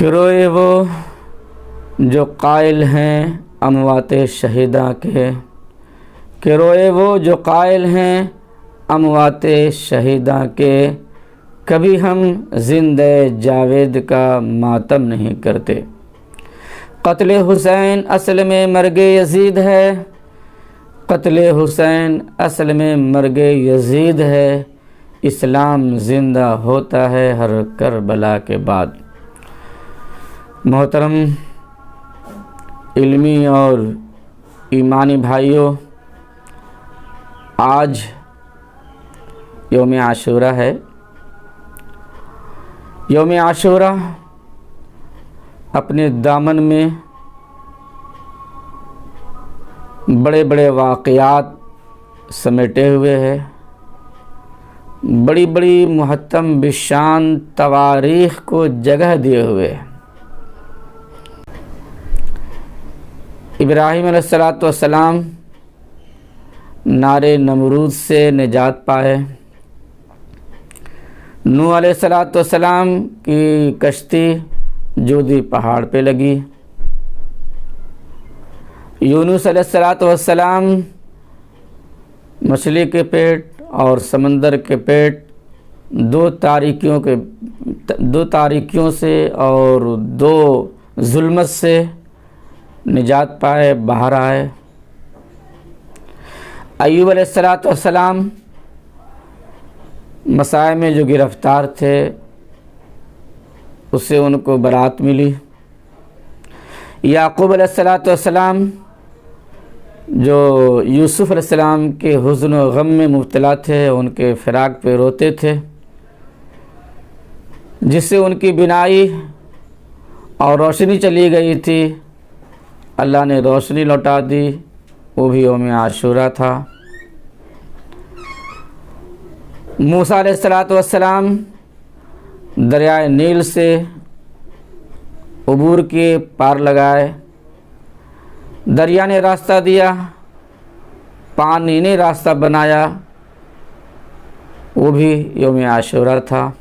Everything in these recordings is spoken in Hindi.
कि रोए वो जो कायल हैं अमवात शहीदा के, कि रोए वो जो कायल हैं अमवात शहीदा के, कभी हम जिंदे जावेद का मातम नहीं करते। क़त्ल हुसैन असल में मर्गे यजीद है, क़त्ल हुसैन असल में मर्गे यजीद है। इस्लाम ज़िंदा होता है हर करबला के बाद। मोहतरम इल्मी और ईमानी भाइयों, आज यौम आशूरा है। यौम आशूरा अपने दामन में बड़े बड़े वाक़यात समेटे हुए है, बड़ी बड़ी मुहत्तम बिशान तवारीख़ को जगह दिए हुए है। इब्राहीम अलैहिस्सलाम नारे नमरूद से निजात पाए, नूह अलैहिस्सलाम की कश्ती जोदी पहाड़ पे लगी, यूनुस अलैहिस्सलाम मछली के पेट और समंदर के पेट दो तारीकियों से और दो जुल्मत से निजात पाए, बाहर आए। अय्यूब अलैहिस्सलाम मसाए में जो गिरफ़्तार थे उससे उनको बरात मिली। याक़ूब अलैहिस्सलाम जो यूसुफ़ अलैहिस्सलाम के हुज़्न व गम में मुब्तला थे, उनके फ़िराक़ पे रोते थे, जिससे उनकी बिनाई और रोशनी चली गई थी। अल्लाह ने रोशनी लौटा दी, वो भी यौम आशूरा था। मूसा अलैहिस्सलाम दरियाए नील से उबूर किए, पार लगाए। दरिया ने रास्ता दिया, पानी ने रास्ता बनाया, वो भी यौम आशूरा था।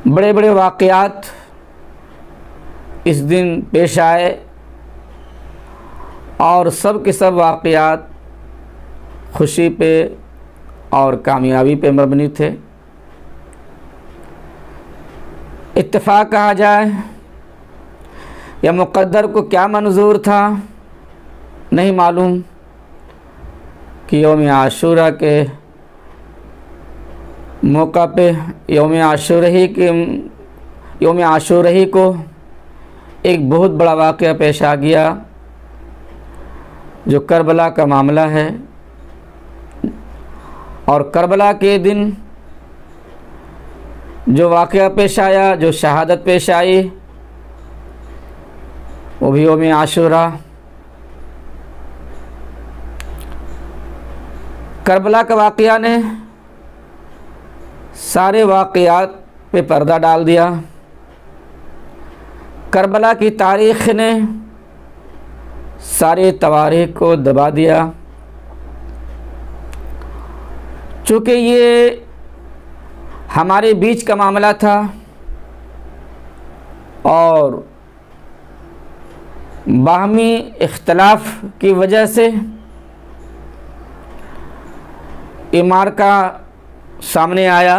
बड़े बड़े वाक़यात इस दिन पेश आए और सब के सब वाक़यात खुशी पे और कामयाबी पे मबनी थे। इत्तेफाक कहा जाए या मुक़द्दर को क्या मंजूर था नहीं मालूम कि यौम आशूरा के मौका पे यौम आशूरा को एक बहुत बड़ा वाक़या पेश आ गया जो करबला का मामला है। और करबला के दिन जो वाक़या पेश आया, जो शहादत पेश आई, वो भी यौम आशूरा। करबला का वाक़या ने सारे वाक़यात पे पर्दा डाल दिया। करबला की तारीख़ ने सारे तवारीख़ को दबा दिया। चूँकि ये हमारे बीच का मामला था और बाहमी इख्तलाफ की वजह से ये मार्का सामने आया।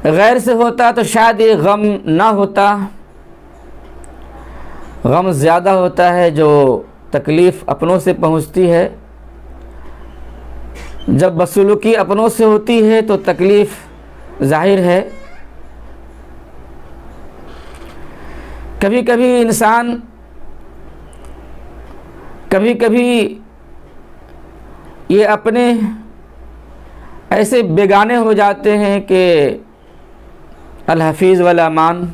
गैर से होता तो शायद ये गम ना होता। गम ज़्यादा होता है जो तकलीफ़ अपनों से पहुंचती है। जब बसलूकी अपनों से होती है तो तकलीफ़ ज़ाहिर है। कभी कभी इंसान ये अपने ऐसे बेगाने हो जाते हैं कि अल हफ़ीज़ वल अमान।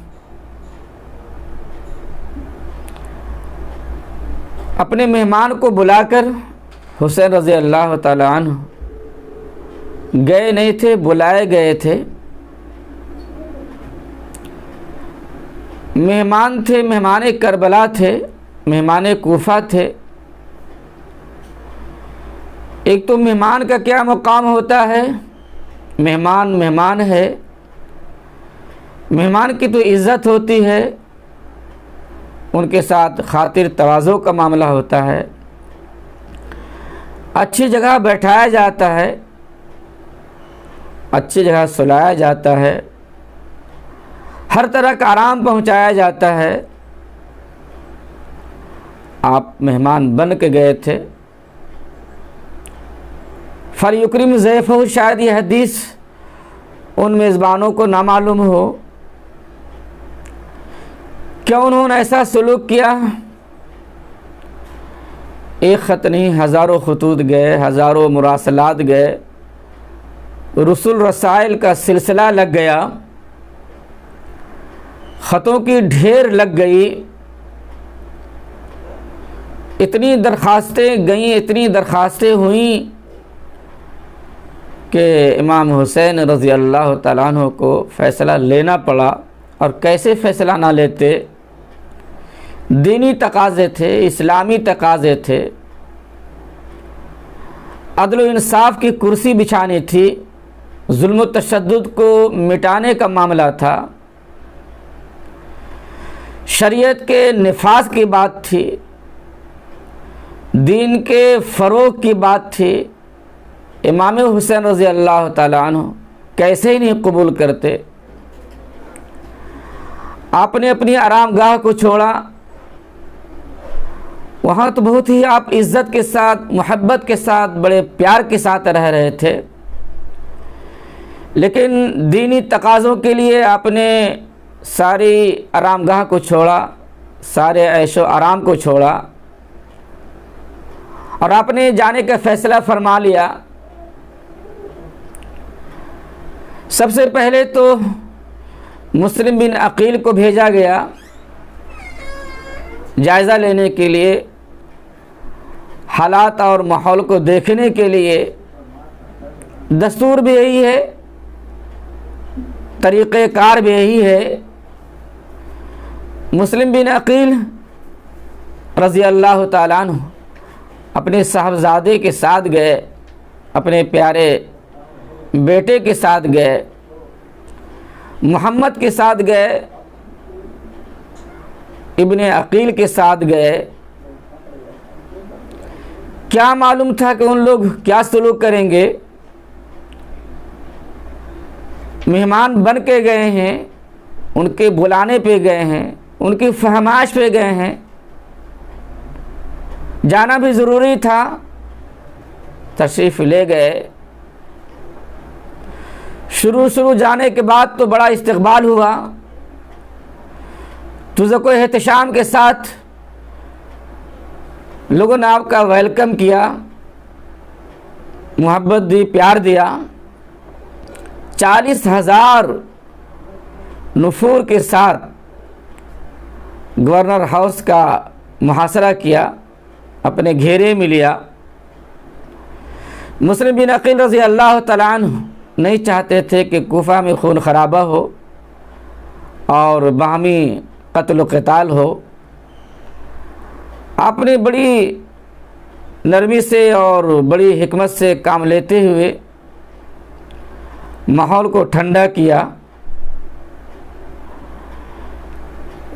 अपने मेहमान को बुलाकर हुसैन रज़ी अल्लाह ताला अन्हु गए नहीं थे, बुलाए गए थे। मेहमान थे, मेहमान करबला थे, मेहमान कूफा थे। एक तो मेहमान का क्या मुकाम होता है, मेहमान मेहमान है, मेहमान की तो इज़्ज़त होती है, उनके साथ खातिर तवाज़ो का मामला होता है, अच्छी जगह बैठाया जाता है, अच्छी जगह सुलाया जाता है, हर तरह का आराम पहुंचाया जाता है। आप मेहमान बन के गए थे। फ़लयुक्रिम ज़ैफ़हु, शायद ये हदीस उन मेज़बानों को ना मालूम हो। क्यों उन्होंने ऐसा सलूक किया? एक ख़त नहीं, हज़ारों खतूत गए, हज़ारों मुरासलात गए, रसूल रसाइल का सिलसिला लग गया, ख़तों की ढेर लग गई। इतनी दरख्वास्तें गईं, इतनी दरख्वास्तें हुईं कि इमाम हुसैन रज़ी अल्लाह तआला अन्हु को फ़ैसला लेना पड़ा। और कैसे फ़ैसला ना लेते? दीनी तकाज़े थे, इस्लामी तकाज़े थे, अदल व इंसाफ की कुर्सी बिछानी थी, जुल्म व तशद्दुद को मिटाने का मामला था, शरीयत के निफाज की बात थी, दीन के फ़रोग़ की बात थी। इमाम हुसैन रज़ी अल्लाह ताला अन्हु कैसे ही नहीं कबूल करते। आपने अपनी आरामगाह को छोड़ा, वहाँ तो बहुत ही आप इज़्ज़त के साथ, मोहब्बत के साथ, बड़े प्यार के साथ रह रहे थे, लेकिन दीनी तकाज़ों के लिए आपने सारी आरामगाह को छोड़ा, सारे ऐशो आराम को छोड़ा और आपने जाने का फ़ैसला फरमा लिया। सबसे पहले तो मुस्लिम बिन अकील को भेजा गया जायज़ा लेने के लिए, हालात और माहौल को देखने के लिए। दस्तूर भी यही है, तरीक़ेकार भी यही है। मुस्लिम बिन अकील रज़ी अल्लाह ताला अन्हु अपने साहबजादे के साथ गए, अपने प्यारे बेटे के साथ गए, मोहम्मद के साथ गए। इब्ने अकील के साथ गए। क्या मालूम था कि उन लोग क्या सलूक करेंगे। मेहमान बन के गए हैं, उनके बुलाने पे गए हैं, उनकी फरमाइश पे गए हैं, जाना भी ज़रूरी था, तशरीफ़ ले गए। शुरू जाने के बाद तो बड़ा इस्तकबाल हुआ, तुझको एहतशाम के साथ लोगों ने आपका वेलकम किया, मोहब्बत दी, प्यार दिया। 40,000 नफूर के साथ गवर्नर हाउस का मुहासरा किया, अपने घेरे में लिया। मुस्लिम बिन अकील रज़ी अल्लाह तआला अन्हु नहीं चाहते थे कि कूफा में खून खराबा हो और बाहमी कत्ल क़िताल हो। आपने बड़ी नरमी से और बड़ी हिकमत से काम लेते हुए माहौल को ठंडा किया,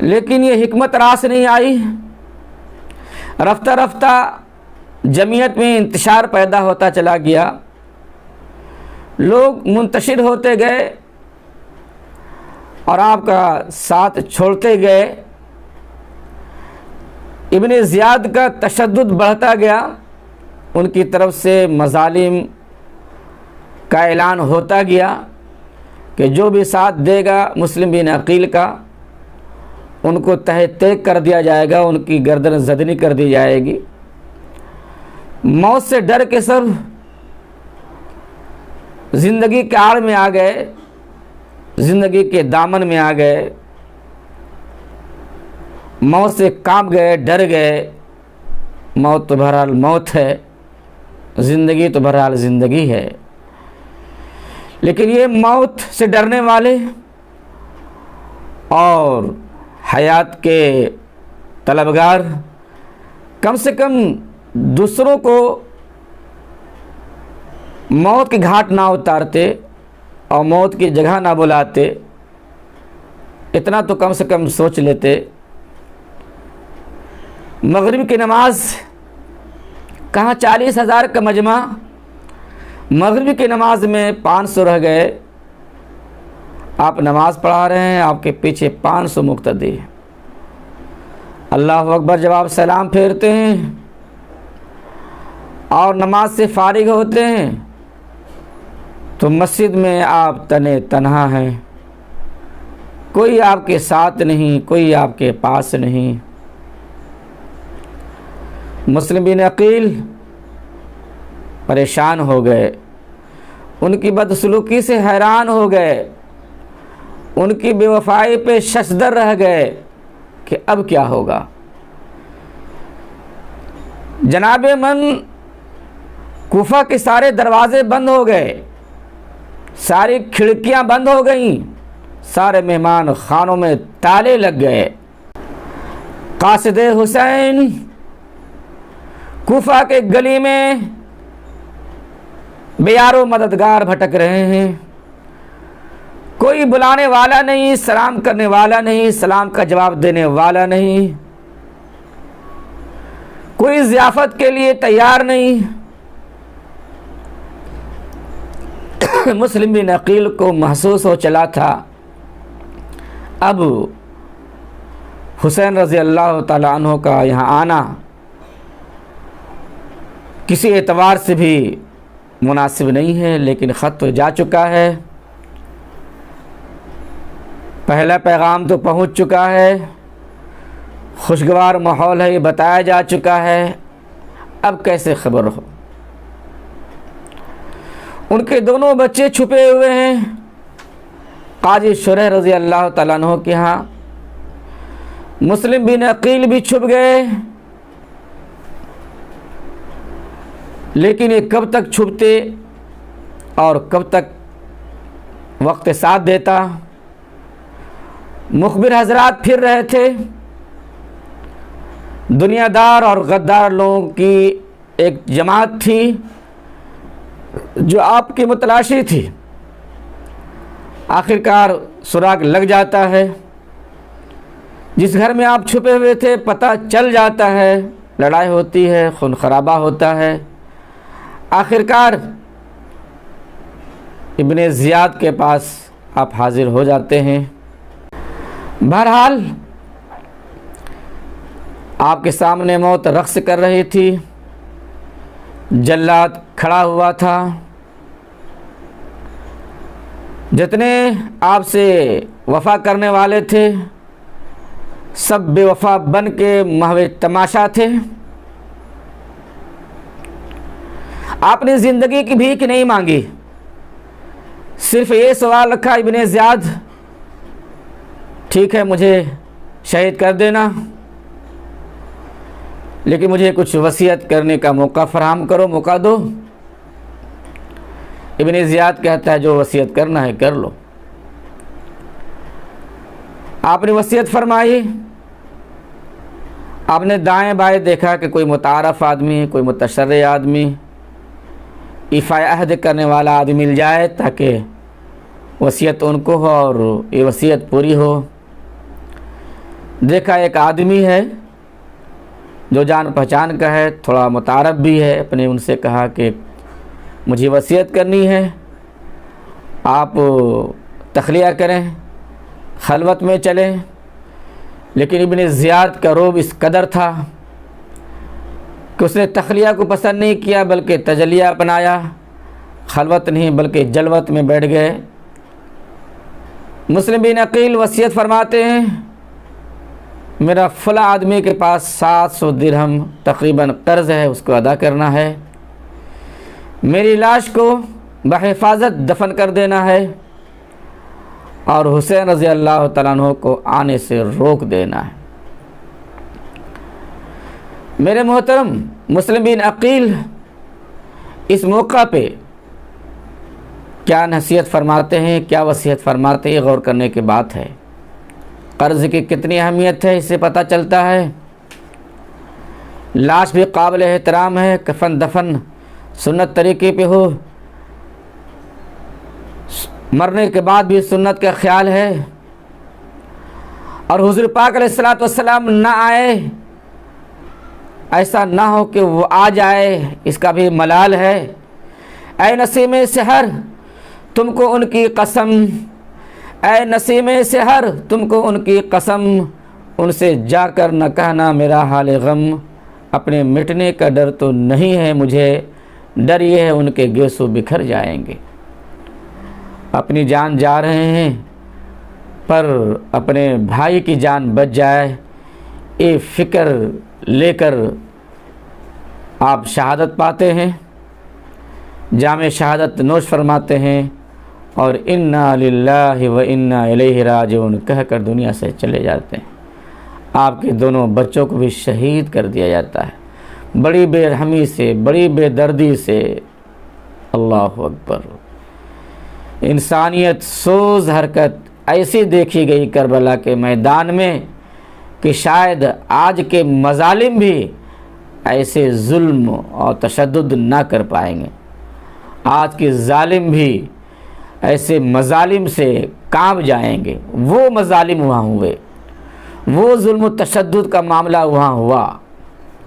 लेकिन ये हिकमत रास नहीं आई। रफ्ता रफ्ता जमीयत में इंतशार पैदा होता चला गया, लोग मुंतशिर होते गए और आपका साथ छोड़ते गए। इब्ने ज़ियाद का तशद्दुद बढ़ता गया, उनकी तरफ से मज़ालिम का ऐलान होता गया कि जो भी साथ देगा मुस्लिम बिन अकील का, उनको तहे तेग कर दिया जाएगा, उनकी गर्दन ज़दनी कर दी जाएगी। मौत से डर के सब ज़िंदगी के आड़ में आ गए, ज़िंदगी के दामन में आ गए, मौत से कांप गए, डर गए। मौत तो बहरहाल मौत है, ज़िंदगी तो बहरहाल ज़िंदगी है। लेकिन ये मौत से डरने वाले और हयात के तलबगार कम से कम दूसरों को मौत के घाट ना उतारते और मौत की जगह ना बुलाते, इतना तो कम से कम सोच लेते। मगरिब की नमाज कहाँ 40,000 का मजमा, मगरिब की नमाज में 500 रह गए। आप नमाज पढ़ा रहे हैं, आपके पीछे 500 मुक्तदी। अल्लाह अकबर जब आप सलाम फेरते हैं और नमाज से फारिग होते हैं तो मस्जिद में आप तने तन्हा हैं, कोई आपके साथ नहीं, कोई आपके पास नहीं। मुस्लिम बिन अकील परेशान हो गए, उनकी बदसलूकी से हैरान हो गए, उनकी बेवफाई पे शशदर रह गए कि अब क्या होगा। जनाबे मन कूफा के सारे दरवाज़े बंद हो गए, सारी खिड़कियां बंद हो गईं, सारे मेहमान खानों में ताले लग गए। कासिदे हुसैन कूफा के गली में बेयारो मददगार भटक रहे हैं, कोई बुलाने वाला नहीं, सलाम करने वाला नहीं, सलाम का जवाब देने वाला नहीं, कोई ज़ियाफ़त के लिए तैयार नहीं। मुस्लिम बिन अकील को महसूस हो चला था अब हुसैन रज़ी अल्लाह तआला अन्हु का यहाँ आना किसी एतबार से भी मुनासिब नहीं है। लेकिन ख़त तो जा चुका है, पहला पैगाम तो पहुँच चुका है, खुशगवार माहौल है, ये बताया जा चुका है। अब कैसे खबर हो। उनके दोनों बच्चे छुपे हुए हैं काजी शुरैह रज़ी अल्लाह तआला अन्हु के यहाँ। मुस्लिम बिन अकील भी छुप गए, लेकिन ये कब तक छुपते और कब तक वक्त साथ देता। मुखबिर हजरात फिर रहे थे, दुनियादार और गद्दार लोगों की एक जमात थी जो आपकी मुतलाशी थी। आखिरकार सुराग लग जाता है, जिस घर में आप छुपे हुए थे पता चल जाता है, लड़ाई होती है, खून खराबा होता है। आखिरकार इब्ने ज़ियाद के पास आप हाजिर हो जाते हैं। बहरहाल आपके सामने मौत रक्स कर रही थी, जल्लाद खड़ा हुआ था। जितने आपसे वफ़ा करने वाले थे सब बेवफा बन के महवे तमाशा थे। आपने ज़िंदगी की भीख नहीं मांगी, सिर्फ ये सवाल रखा, इब्ने ज़ियाद ठीक है मुझे शहीद कर देना, लेकिन मुझे कुछ वसीयत करने का मौका फराहम करो, मौका दो। इब्ने ज़ियाद कहता है जो वसीयत करना है कर लो। आपने वसीयत फरमाई। आपने दाएं बाएं देखा कि कोई मुतारफ़ आदमी, कोई मुतशर्रे आदमी, इफ़ाए अहद करने वाला आदमी मिल जाए ताकि वसीयत उनको हो और ये वसीयत पूरी हो। देखा एक आदमी है जो जान पहचान का है, थोड़ा मुतारफ़ भी है। अपने उनसे कहा कि मुझे वसीयत करनी है, आप तखलिया करें, खलवत में चलें। लेकिन इब्ने ज़ियाद का रोब इस कदर था कि उसने तखलिया को पसंद नहीं किया बल्कि तजलिया अपनाया। खलवत नहीं बल्कि जलवत में बैठ गए। मुस्लिम बिन अकील वसीयत फरमाते हैं, मेरा फ़ला आदमी के पास 700 दिरहम तकरीबन कर्ज़ है, उसको अदा करना है। मेरी लाश को बहिफाजत दफन कर देना है और हुसैन रज़ी अल्लाह तआला अन्हु को आने से रोक देना है। मेरे मोहतरम मुस्लिम बिन अकील इस मौका पे क्या नसीहत फरमाते हैं, क्या वसीयत फरमाते हैं, गौर करने की बात है। कर्ज़ की कितनी अहमियत है इससे पता चलता है। लाश भी काबिल एहतराम है, कफन दफन सुन्नत तरीके पे हो, मरने के बाद भी सुन्नत का ख्याल है। और हुज़ूर पाक अलैहिस्सलातु वस्सलाम ना आए, ऐसा ना हो कि वो आ जाए, इसका भी मलाल है। ऐ नसीम सहर तुमको उनकी कसम, ऐ नसीम सहर तुमको उनकी कसम, उनसे जाकर न कहना मेरा हाल गम। अपने मिटने का डर तो नहीं है मुझे, डर ये है उनके गेसो बिखर जाएंगे। अपनी जान जा रहे हैं पर अपने भाई की जान बच जाए, ये फ़िक्र लेकर आप शहादत पाते हैं, जामे शहादत नोश फरमाते हैं और इन्ना लिल्लाहि व इन्ना इलैहि राजिऊन कहकर दुनिया से चले जाते हैं। आपके दोनों बच्चों को भी शहीद कर दिया जाता है, बड़ी बेरहमी से, बड़ी बेदर्दी से। अल्लाह अकबर। इंसानियत सोज हरकत ऐसी देखी गई करबला के मैदान में कि शायद आज के मजालिम भी ऐसे जुल्म और तशद्दुद ना कर पाएंगे। आज के जालिम भी ऐसे मजालिम से कांप जाएंगे। वो मजालिम वहाँ हुए, वो जुल्म तशद्दुद का मामला वहाँ हुआ,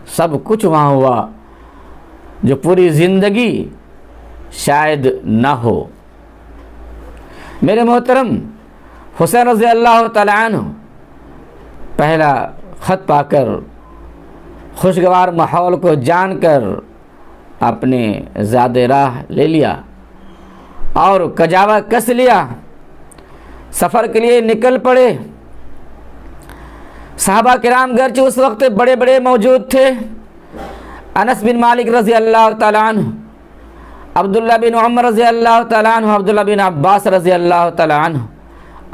सब कुछ वहाँ हुआ जो पूरी ज़िंदगी शायद ना हो। मेरे मोहतरम हुसैन रज़ी अल्लाह तआला अन्हु पहला ख़त पाकर खुशगवार माहौल को जानकर अपने ज़ादे राह ले लिया और कजावा कस लिया, सफ़र के लिए निकल पड़े। सहाबा किराम गर्चे उस वक्त बड़े बड़े मौजूद थे। अनस बिन मालिक रज़ी अल्लाह तआला अन्हु, अब्दुल्ला बिन उमर रज़ी अल्लाह तआला अन्हु, अब्दुल्ला बिन अब्बास रज़ी अल्लाह तआला अन्हु,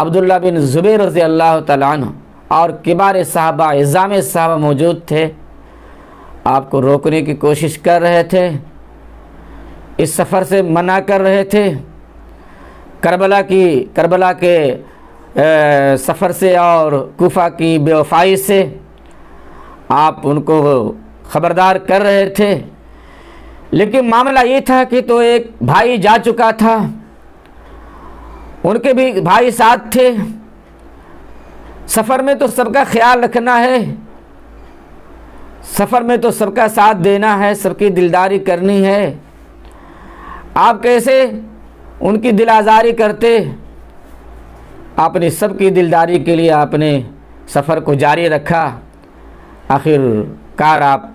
अब्दुल्ला बिन ज़ुबैर रज़ी अल्लाह तआला अन्हु और किबार सहाबा, इज़ाम सहाबा मौजूद थे। आपको रोकने की कोशिश कर रहे थे, इस सफ़र से मना कर रहे थे, करबला के सफ़र से और कूफा की बेवफाई से आप उनको ख़बरदार कर रहे थे। लेकिन मामला ये था कि तो एक भाई जा चुका था, उनके भी भाई साथ थे। सफ़र में तो सबका ख्याल रखना है, सफ़र में तो सबका साथ देना है, सबकी दिलदारी करनी है। आप कैसे उनकी दिल आज़ारी करते? आपने सबकी दिलदारी के लिए आपने सफ़र को जारी रखा। आखिरकार आप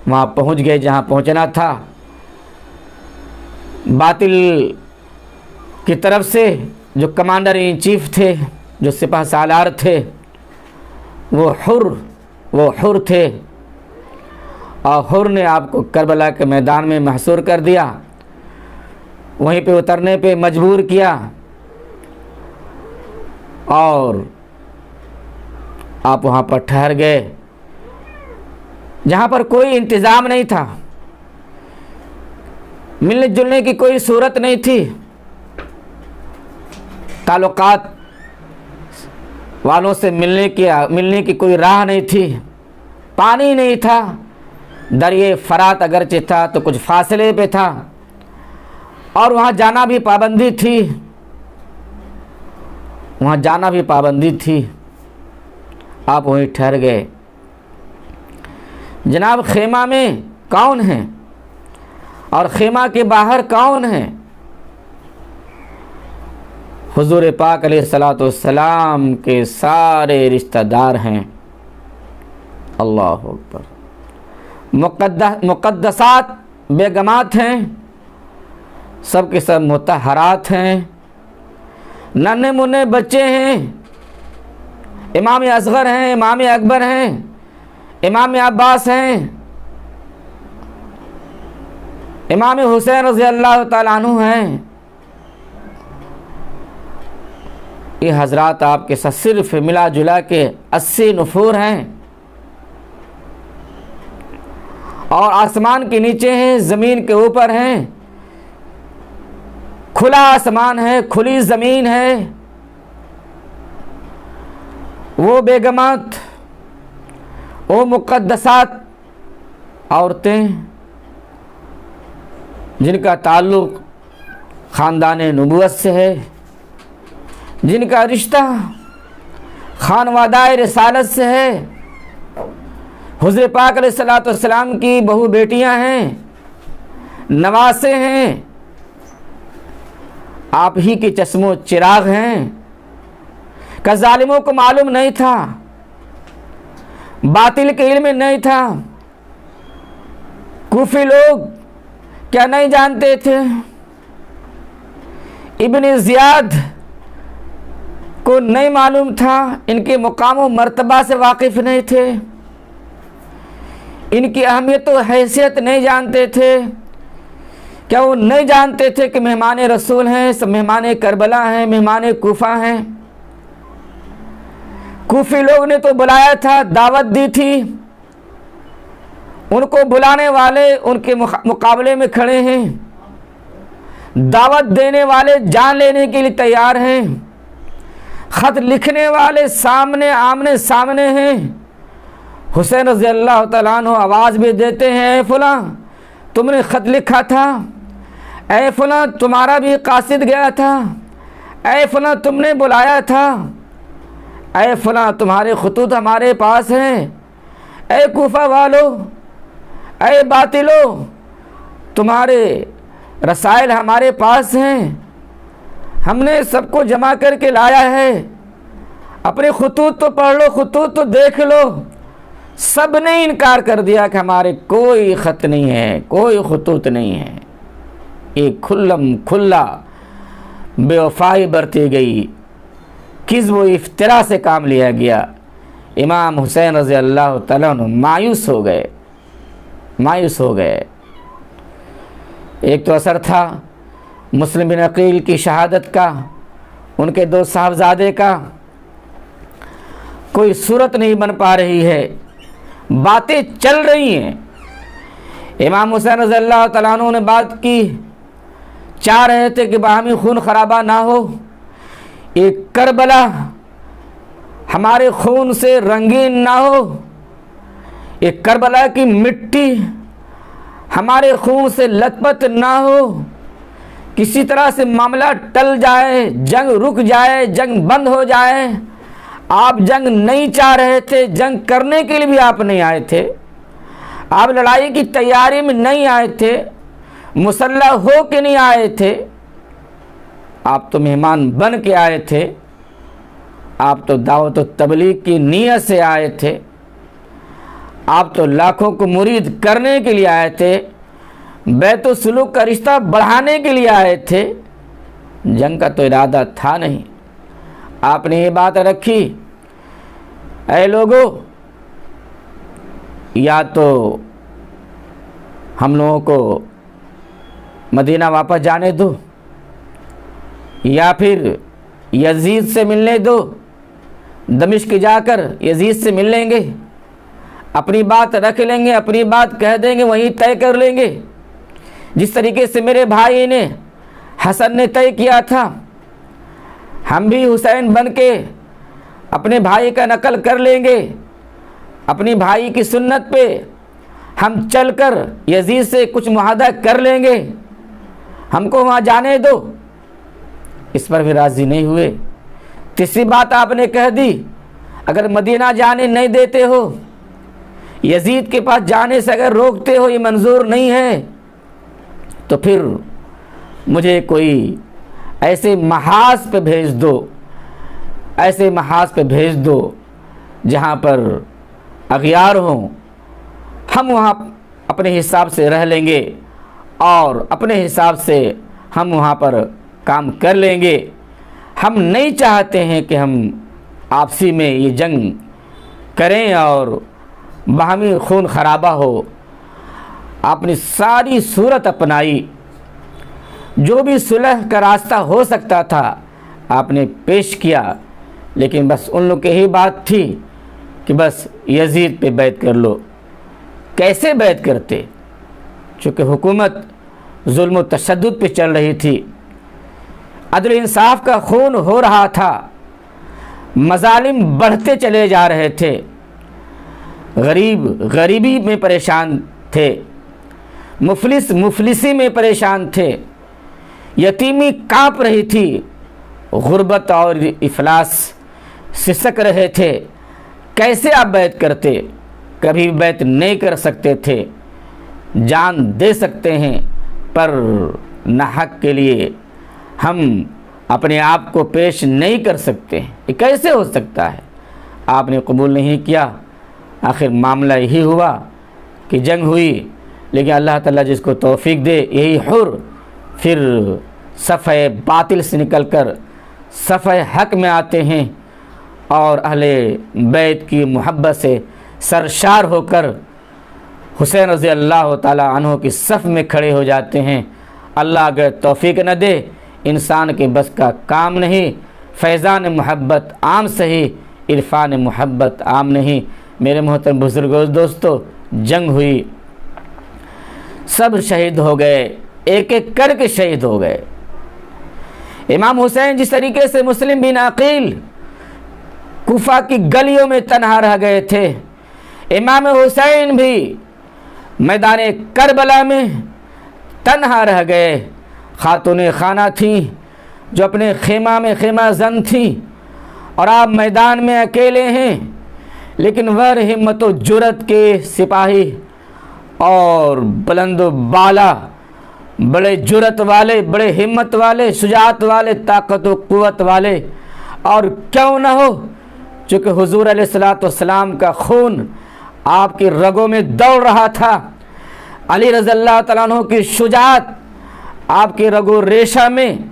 वहाँ पहुँच गए जहाँ पहुँचना था। बातिल की तरफ से जो कमांडर इन चीफ थे, जो सिपह सालार थे, वो हुर थे, और हुर ने आपको करबला के मैदान में महसूर कर दिया, वहीं पे उतरने पे मजबूर किया, और आप वहाँ पर ठहर गए जहाँ पर कोई इंतज़ाम नहीं था, मिलने जुलने की कोई सूरत नहीं थी, ताल्लुकात वालों से मिलने की कोई राह नहीं थी, पानी नहीं था, दरिए फरात अगरचे था तो कुछ फासले पे था, और वहाँ जाना भी पाबंदी थी, वहाँ जाना भी पाबंदी थी। आप वहीं ठहर गए। जनाब, खेमा में कौन है और खेमा के बाहर कौन है? हुजूर पाक अलैहिस्सलातु वस्सलाम के सारे रिश्तेदार हैं। अल्लाहु अकबर। मुक़द्दसात बेगमात हैं, सब के सब मुतहरात हैं, नन्हे मुन्ने बच्चे हैं, इमाम असग़र हैं, इमाम अकबर हैं, इमाम अब्बास हैं, इमाम हुसैन रज़ी अल्लाह तआला अन्हु हैं। ये हज़रात आपके साथ सिर्फ मिला जुला के 80 नफूर हैं, और आसमान के नीचे हैं, ज़मीन के ऊपर हैं, खुला आसमान है, खुली ज़मीन है। वो बेगमात, वो मुक़द्दसात औरतें जिनका ताल्लुक़ ख़ानदान नबूवत से है, जिनका रिश्ता खानवादाए रिसालत से है, हुज़ूर पाक अलैहिस्सलातु वस्सलाम की बहू बेटियां हैं, नवासे हैं, आप ही के चश्मो चिराग हैं। का जालिमों को मालूम नहीं था, बातिल के इल्म में नहीं था, कूफी लोग क्या नहीं जानते थे? इब्न ज़ियाद को नहीं मालूम था, इनके मुकाम व मर्तबा से वाकिफ़ नहीं थे, इनकी अहमियत व हैसियत नहीं जानते थे। क्या वो नहीं जानते थे कि मेहमान रसूल हैं, सब मेहमान करबला हैं, मेहमान कूफा हैं? कूफी लोग ने तो बुलाया था, दावत दी थी, उनको बुलाने वाले उनके मुकाबले में खड़े हैं, दावत देने वाले जान लेने के लिए तैयार हैं, ख़त लिखने वाले सामने आमने सामने हैं। हुसैन रज़ी अल्लाह तआला अन्हु आवाज़ भी देते हैं, ऐ फलां तुमने ख़त लिखा था, ऐ फलां तुम्हारा भी कासिद गया था, ऐ फलां तुमने बुलाया था, ऐ फलां तुम्हारे ख़ुतूत हमारे पास हैं, ऐ कूफा वालों, ऐ बातिलो तुम्हारे रसायल हमारे पास हैं, हमने सबको जमा करके लाया है, अपने ख़ुतूत तो पढ़ लो, ख़ुतूत तो देख लो। सब ने इनकार कर दिया कि हमारे कोई ख़त नहीं है, कोई ख़ुतूत नहीं है। एक खुल्लम खुल्ला बेवफाई बरती गई, किज़्ब व इफ्तिरा से काम लिया गया। इमाम हुसैन रज़ी अल्लाह तआला अन्हु मायूस हो गए। एक तो असर था मुस्लिम बिन अकील की शहादत का, उनके 2 साहबजादे का, कोई सूरत नहीं बन पा रही है, बातें चल रही हैं। इमाम हुसैन रज़ी अल्लाह तआला अन्हु ने बात की, चाह रहे थे कि बाहमी खून खराबा ना हो, एक करबला हमारे खून से रंगीन ना हो, एक करबला की मिट्टी हमारे खून से लथपथ ना हो, किसी तरह से मामला टल जाए, जंग रुक जाए, जंग बंद हो जाए, आप जंग नहीं चाह रहे थे, जंग करने के लिए भी आप नहीं आए थे, आप लड़ाई की तैयारी में नहीं आए थे, मुसल्लह हो के नहीं आए थे, आप तो मेहमान बन के आए थे, आप तो दावत व तबलीग की नीयत से आए थे, आप तो लाखों को मुरीद करने के लिए आए थे, बैतुल सुलूक का रिश्ता बढ़ाने के लिए आए थे, जंग का तो इरादा था नहीं। आपने ये बात रखी, ऐ लोगों, या तो हम लोगों को मदीना वापस जाने दो, या फिर यजीद से मिलने दो, दमिश्क जाकर यजीद से मिल लेंगे, अपनी बात रख लेंगे, अपनी बात कह देंगे, वहीं तय कर लेंगे। जिस तरीके से मेरे भाई ने, हसन ने तय किया था, हम भी हुसैन बन के अपने भाई का नकल कर लेंगे, अपनी भाई की सुन्नत पे हम चलकर यजीद से कुछ मुआहदा कर लेंगे, हमको वहाँ जाने दो। इस पर भी राज़ी नहीं हुए। तीसरी बात आपने कह दी, अगर मदीना जाने नहीं देते हो, यजीद के पास जाने से अगर रोकते हो, ये मंजूर नहीं है, तो फिर मुझे कोई ऐसे महाज पे भेज दो, ऐसे महाज पे भेज दो जहाँ पर अगियार हों, हम वहाँ अपने हिसाब से रह लेंगे और अपने हिसाब से हम वहाँ पर काम कर लेंगे। हम नहीं चाहते हैं कि हम आपसी में ये जंग करें और बाहमी खून खराबा हो। आपने सारी सूरत अपनाई, जो भी सुलह का रास्ता हो सकता था आपने पेश किया, लेकिन बस उन लोग की ही बात थी कि बस यजीद पे बैत कर लो। कैसे बैत करते? चूँकि हुकूमत जुल्म व तशद्दुद पे चल रही थी, अदल इंसाफ का खून हो रहा था, मजालिम बढ़ते चले जा रहे थे, गरीब गरीबी में परेशान थे, मुफलिस मुफलिसी में परेशान थे, यतीमी काँप रही थी, गुर्बत और इफलास सिसक रहे थे। कैसे आप बैत करते? कभी बैत नहीं कर सकते थे। जान दे सकते हैं, पर नाहक के लिए हम अपने आप को पेश नहीं कर सकते। ये कैसे हो सकता है? आपने कबूल नहीं किया। आखिर मामला यही हुआ कि जंग हुई, लेकिन अल्लाह ताला जिसको तौफीक दे, यही हुर फिर सफ़े बातिल से निकलकर सफ़े हक में आते हैं और अहले बैत की मोहब्बत से सरशार होकर हुसैन रज़ी अल्लाह ताला अन्हु की सफ़ में खड़े हो जाते हैं। अल्लाह अगर तौफीक न दे, इंसान के बस का काम नहीं। फैज़ान मोहब्बत आम सही, इरफान मोहब्बत आम नहीं। मेरे मोहतरम बुज़ुर्गों, दोस्तों, जंग हुई, सब शहीद हो गए, एक एक करके शहीद हो गए। इमाम हुसैन जिस तरीके से मुस्लिम बिन अकील कुफा की गलियों में तन्हा रह गए थे, इमाम हुसैन भी मैदान करबला में तन्हा रह गए। खातून खाना थी जो अपने खेमा में खेमा जन थी, और आप मैदान में अकेले हैं, लेकिन वह हिम्मत व जुरत के सिपाही और बुलंद बाला, बड़े जुरत वाले, बड़े हिम्मत वाले, शुजात वाले, ताकत व क़ुव्वत वाले। और क्यों न हो, चूँकि हुजूर अलैहिस्सलातु वस्सलाम का खून आपकी रगों में दौड़ रहा था, अली रज़ियल्लाहु तआला अन्हु की शुजात आपके रगो रेशा में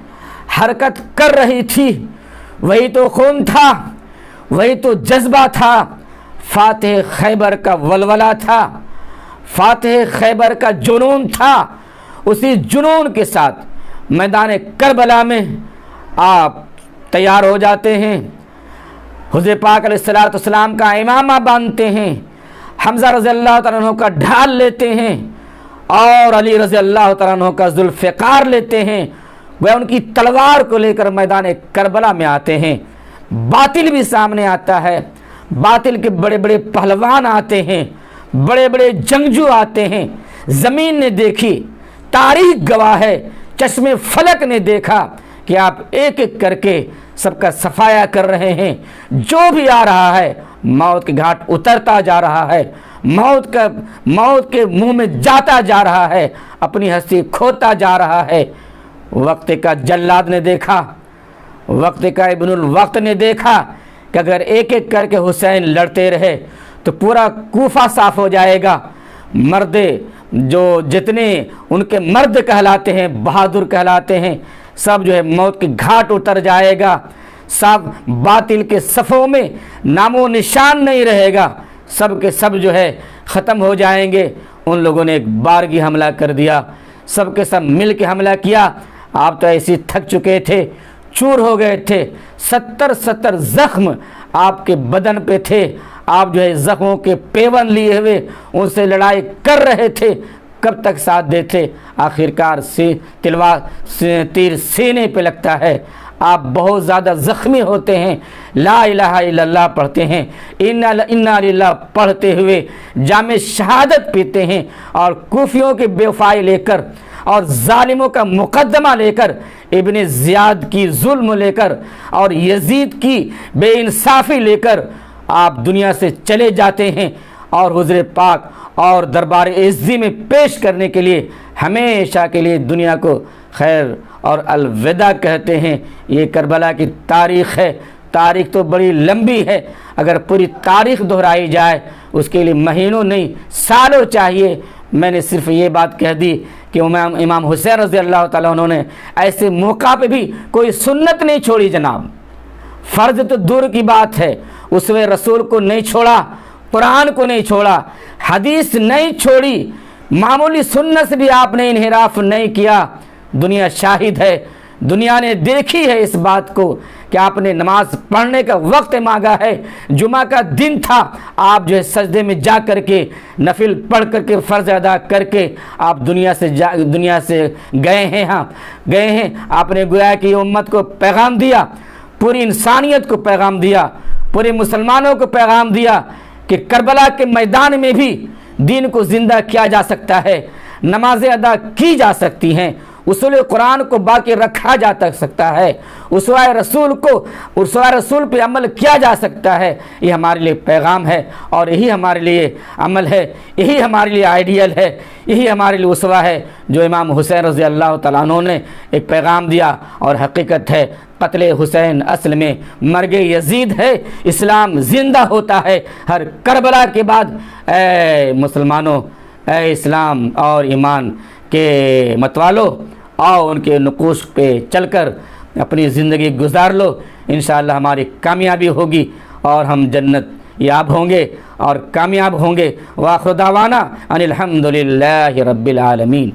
हरकत कर रही थी। वही तो खून था, वही तो जज्बा था, फातिह खैबर का वलवला था, फातिह खैबर का जुनून था। उसी जुनून के साथ मैदान करबला में आप तैयार हो जाते हैं, हुज़ूर पाक अलैहिस्सलातु वस्सलाम का इमामा बांधते हैं, हमज़ा रज़ियल्लाहु तआला अन्हु का ढाल लेते हैं और अली रज़ियल्लाहु तआला अन्हु का ज़ुल्फ़िकार लेते हैं। वह उनकी तलवार को लेकर मैदान करबला में आते हैं। बातिल भी सामने आता है, बातिल के बड़े बड़े पहलवान आते हैं, बड़े बड़े जंगजू आते हैं। ज़मीन ने देखी, तारीख गवाह है, चश्मे फलक ने देखा कि आप एक एक करके सबका सफाया कर रहे हैं। जो भी आ रहा है मौत के घाट उतरता जा रहा है, मौत के मुंह में जाता जा रहा है, अपनी हंसी खोता जा रहा है। वक्त का जल्लाद ने देखा, वक्त का इब्नुल वक्त ने देखा कि अगर एक एक करके हुसैन लड़ते रहे तो पूरा कूफा साफ हो जाएगा। मर्द जो जितने उनके मर्द कहलाते हैं, बहादुर कहलाते हैं, सब जो है मौत के घाट उतर जाएगा। सब बातिल के सफ़ों में नामो निशान नहीं रहेगा, सब के सब जो है ख़त्म हो जाएंगे। उन लोगों ने एक बारगी हमला कर दिया, सब के सब मिल के हमला किया। आप तो ऐसे थक चुके थे, चूर हो गए थे, 70 ज़ख्म आपके बदन पे थे। आप जो है ज़ख्मों के पेवन लिए हुए उनसे लड़ाई कर रहे थे, कब तक साथ देते? आखिरकार से तीर सीने पे लगता है, आप बहुत ज़्यादा ज़ख्मी होते हैं। ला इलाहा इल्लल्लाह पढ़ते हैं, इन्ना लिल्लाह पढ़ते हुए जामे शहादत पीते हैं और कूफियों की बेवफाई लेकर और जालिमों का मुकदमा लेकर, इब्ने ज़ियाद की जुल्म लेकर और यजीद की बेइंसाफ़ी लेकर आप दुनिया से चले जाते हैं और हुज़ूर पाक और दरबार इज़्ज़ी में पेश करने के लिए हमेशा के लिए दुनिया को खैर और अलविदा कहते हैं। ये करबला की तारीख़ है। तारीख़ तो बड़ी लंबी है, अगर पूरी तारीख़ दोहराई जाए उसके लिए महीनों नहीं सालों चाहिए। मैंने सिर्फ ये बात कह दी कि इमाम हुसैन रज़ी अल्लाह ताला उन्होंने ऐसे मौका पे भी कोई सुन्नत नहीं छोड़ी जनाब। फ़र्ज़ तो दूर की बात है, उसमें रसूल को नहीं छोड़ा, कुरान को नहीं छोड़ा, हदीस नहीं छोड़ी, मामूली सुन्नत से भी आपने इन्हिराफ नहीं किया। दुनिया शाहिद है, दुनिया ने देखी है इस बात को कि आपने नमाज पढ़ने का वक्त मांगा है। जुमा का दिन था, आप जो है सजदे में जा कर के नफिल पढ़ करके फ़र्ज़ अदा करके आप दुनिया से गए हैं। हाँ गए हैं। आपने गोया कि उम्मत को पैगाम दिया, पूरी इंसानियत को पैगाम दिया, पूरे मुसलमानों को पैगाम दिया कि करबला के मैदान में भी दीन को ज़िंदा किया जा सकता है, नमाज़ें अदा की जा सकती हैं, उसूल कुरान को बाकी रखा जा सकता है, उसवाए रसूल पे अमल किया जा सकता है। ये हमारे लिए पैगाम है और यही हमारे लिए अमल है, यही हमारे लिए आइडियल है, यही हमारे लिए उसवा है जो इमाम हुसैन रज़ी अल्लाह तआला अन्हु ने एक पैगाम दिया। और हकीकत है क़त्ल हुसैन असल में मर्ग यजीद है। इस्लाम ज़िंदा होता है हर करबला के बाद। ऐ मुसलमानों, ऐ इस्लाम और ईमान के मतवालों, आओ उनके नुकूश पे चलकर अपनी ज़िंदगी गुजार लो। इंशाअल्लाह हमारी कामयाबी होगी और हम जन्नत याब होंगे और कामयाब होंगे। व आखिर दावाना अनिल हम्दुलिल्लाहि रब्बिल आलमीन।